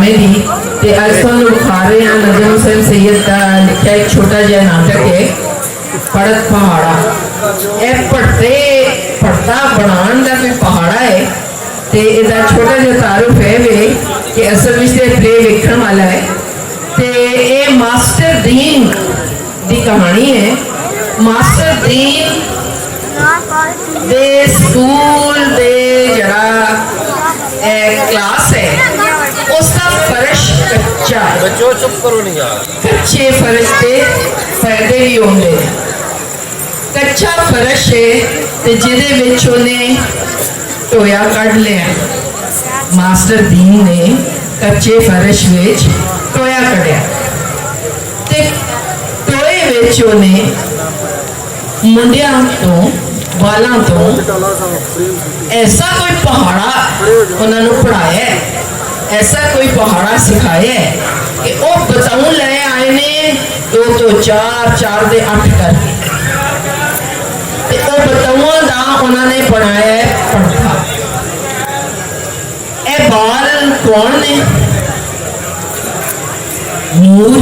ड्रामे की ते अज तुहानू विखा रहे हैं नजम हुसैन सैयद का लिखा एक छोटा जिहा नाटक है पड़त पहाड़ा। यह पड़ता बनाने का कोई पहाड़ा है तो इसका छोटा जिहा तारुफ है वे कि असल में प्ले वेखण वाला है तो ये मास्टर दीन की कहानी है। मास्टर दीन दे स्कूल दे जरा क्लास है उसका फर्श कच्चा है। बच्चों चुप करो नहीं यार। कच्चे फर्श के फायदे भी होंगे। कच्चा फर्श है तो जिदे विच उन्हें टोया कढ़ लिया। मास्टर दीन ने कच्चे फर्श विच टोया कढ़िया ते टोए विच उन्हें मुंडियां तो वालों तो ऐसा कोई पहाड़ा उन्होंने पढ़ाया है, ऐसा कोई पहाड़ा सिखाया है कि वह बताऊं ले आए ने 2 तो 4 4 से 8 करके वो बताऊं का उन्होंने बनाया है पढ़ा। ए बाल कौन ने? नूर,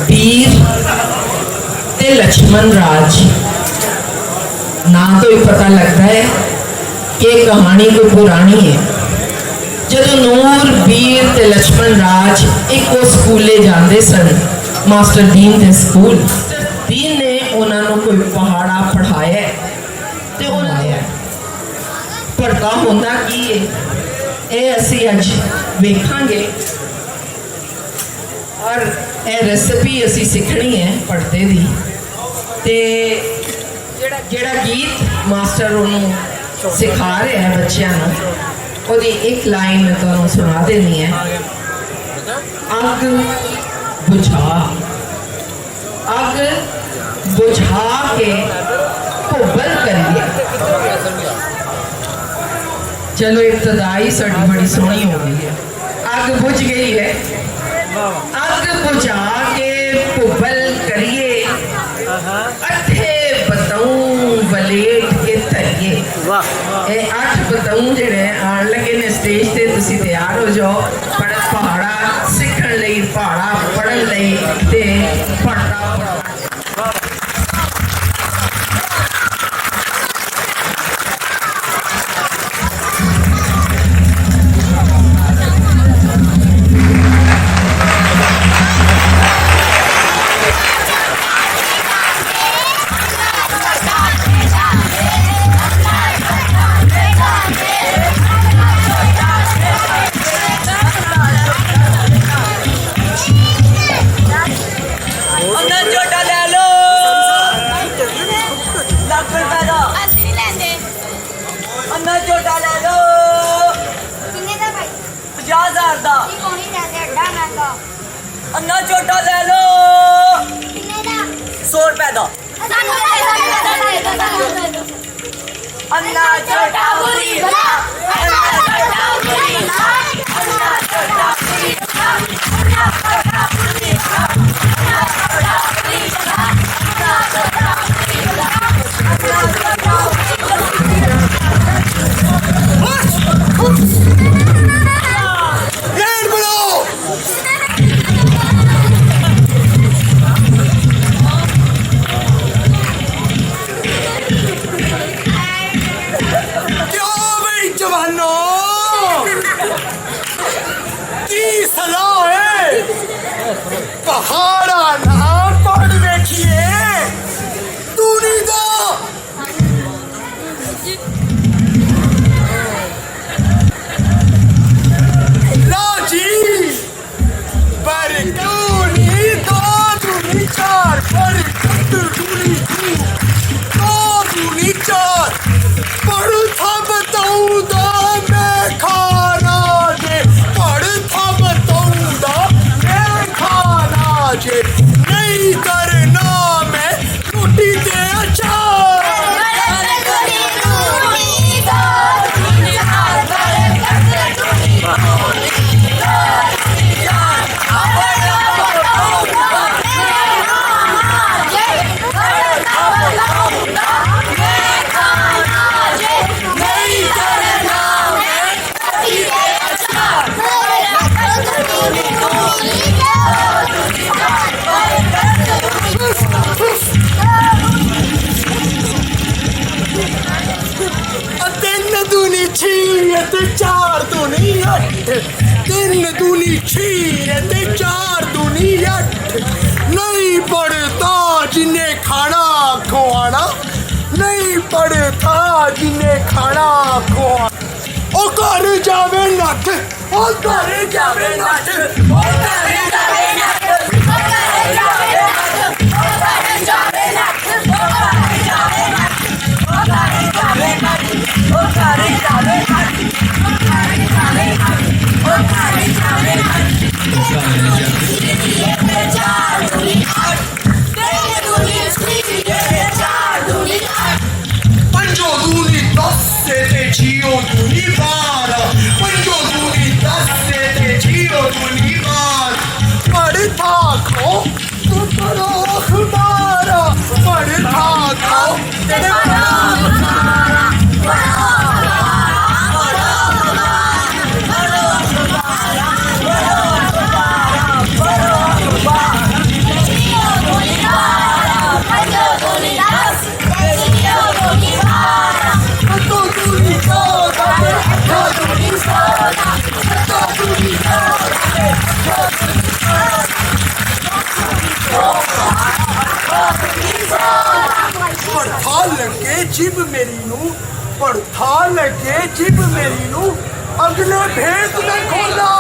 बीर ते लक्ष्मण राज। ना तो ही पता लगता है कि कहानी कोई पुरानी है। जब नूर बीर ते लक्ष्मण राज एक स्कूले जाते सन मास्टर दीन के स्कूल। दीन ने उन्होंने कोई पहाड़ा पढ़ाया ते उन्होंने पढ़ता होंदा की है ये असी अज वेखांगे और ये रेसिपी असी सीखनी है पढ़ते दी। ते जेड़ा गीत मास्टर उन्होंने सिखा रहे हैं बच्चों को ओदी एक लाइन में तो सुना देनी है। अग बुझा के भुब्बल करिए। चलो इब्तदाई साड़ी बड़ी सोहनी हो गई है। अग बुझ गई है। अग बुझा के भुब्बल करिए अठे बताऊं वलेट के तरिए। ये 8 बताऊं जेडे आन लगे ने स्टेज ते तुसी तैयार हो जाओ पढ़त पहाड़ा सीखण लई पहाड़ा पढ़न लई ते पढ़ता अन्ना छोटा ले लो 100 रुपए का। अन्ना छोटा बुरी भला, अन्ना छोटा बुरी भला, अन्ना छोटा बुरी भला, अन्ना छोटा बुरी भला, अन्ना छोटा बुरी भला, अन्ना छोटा बुरी भला, अन्ना छोटा ਛੇ ਤੇ 4 ਦੂਣੀ 8 3 ਦੂਣੀ 6 ਤੇ 4 ਦੂਣੀ 8 नहीं पढ़ता जिन्हें खाना खुआना नहीं पढ़ता जिन्हें खाना खुआना ओ घर जावे नट ओ घर जावे नट ओ घर जावे नट ओ करे जावे नट ओ करे जावे नट ओ करे जावे नट ओ करे जावे नट ओ करे जावे नट ओ करे जावे नट ओ करे जावे नट चार दूनी 8 3 दूनी 6 4 दूनी 8 पंजो दूनी 10 ते छियो दूनी 12 पंजो दूनी 10 ते छियो दूनी 12 पढ़ता खो तो पढ़ो अखबार पढ़ता खो ते पढ़ो तो दूनी 14 दूनी 16 तो दूनी 14 पढ़ा लगे जिब मेरी नू पढ़ा लगे जिब मेरी नू अगले भेद में खोला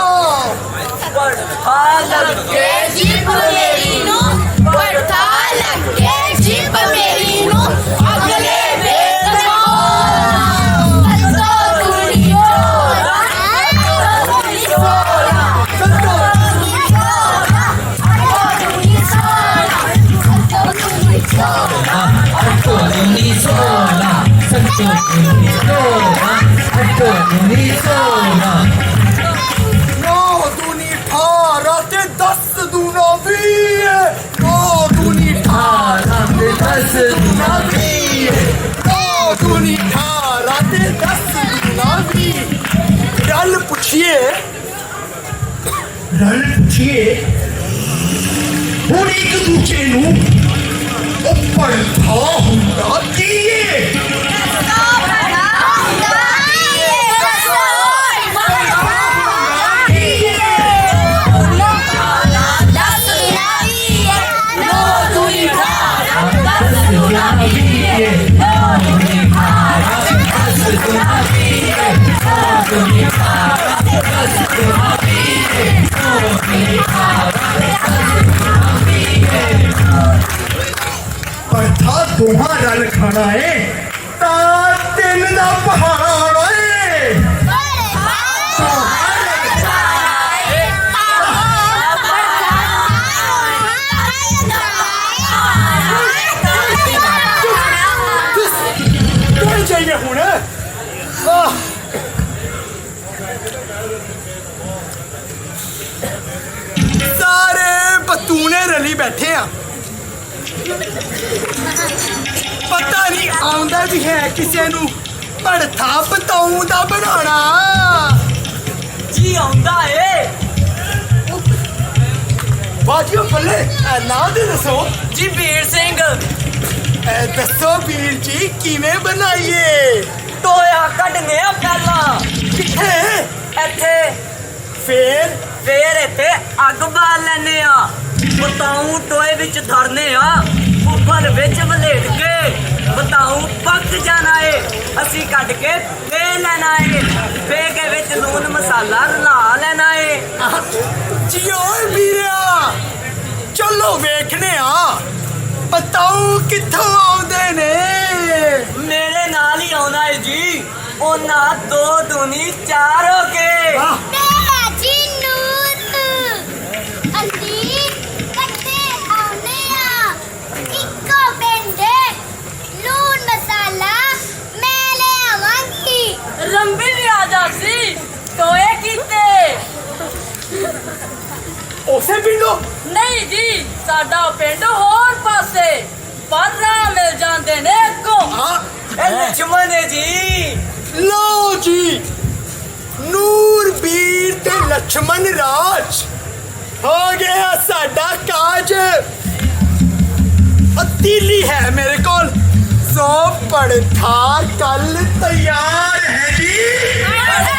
पढ़ा लगे जिब मेरी नू पढ़ा लगे जिब मेरी नू अगले वेद नौ दूनी 18 ते 10 दूना 20 नौ दूनी 18 ते 10 दूना 20 नौ दूनी 18 ते 10 दूना 20 रल पुछिए ਹੁਣ ਇੱਕ ਦੂਜੇ ਨੂੰ ਉਹ ਪੜ੍ਹਦਾ ਹੁੰਦਾ ਕੀ ਏ अर्थात दोहा रल खाना है ता 3 दा पहाड़ है कौन चाहिए हुण सारे बतूने रली बैठे हैं पता नहीं आउंदा भी है किसी नू भड़था बताऊं दा बनाना जी आउंदा है बाजियो पल्ले ना दे दसो जी वीर सिंह दसो वीर जी किवें बनाइए टोया कढ़ने आ पहला किथे ਇੱਥੇ फिर ਇੱਥੇ ਅੱਗ ਬਾਲ ਲੈਨੇ ਆ ਬਤਾਉ ਟੋਏ ਵਿੱਚ ਧਰਨੇ ਆ ਉੱਪਰ ਵਿੱਚ ਵਲੇਟ ਕੇ ਬਤਾਉ ਪੱਕ ਜਾਣਾ ਏ ਅਸੀਂ ਕੱਢ ਕੇ ਫੇ ਲੈਣਾ ਏ ਫੇ ਕੇ ਵਿੱਚ ਲੂਣ ਮਸਾਲਾ ਰਲਾ ਲੈਣਾ ਏ जियो वीरिया चलो वेखने आ बताओ कित्थों आउंदे ने ਮੇਰੇ ਨਾਲ ਹੀ ਆਉਣਾ ਏ ਜੀ ਉਹਨਾਂ 2 दूनी 4 ਹੋ ਗਏ मेरा जी नूर अली कट्टे आने इको पेंडे लून मसाला मैं ले आवांगी रंबी भी आ जासी टोए कीते उसे पिंडो ਨਹੀਂ ਜੀ ਸਾਡਾ ਪਿੰਡ ਹੋਰ ਪਾਸੇ ਪਰ ਰਾਹ ਮਿਲ ਜਾਂਦੇ ਨੇ ਅੱਗੋਂ हाँ ਇਹ ਲక్ష్మణ ਜੀ लो जी नूर बीर ते लक्ष्मण राज हो गया साडा काज तीली है मेरे कोल सौ पड़था कल तैयार है जी।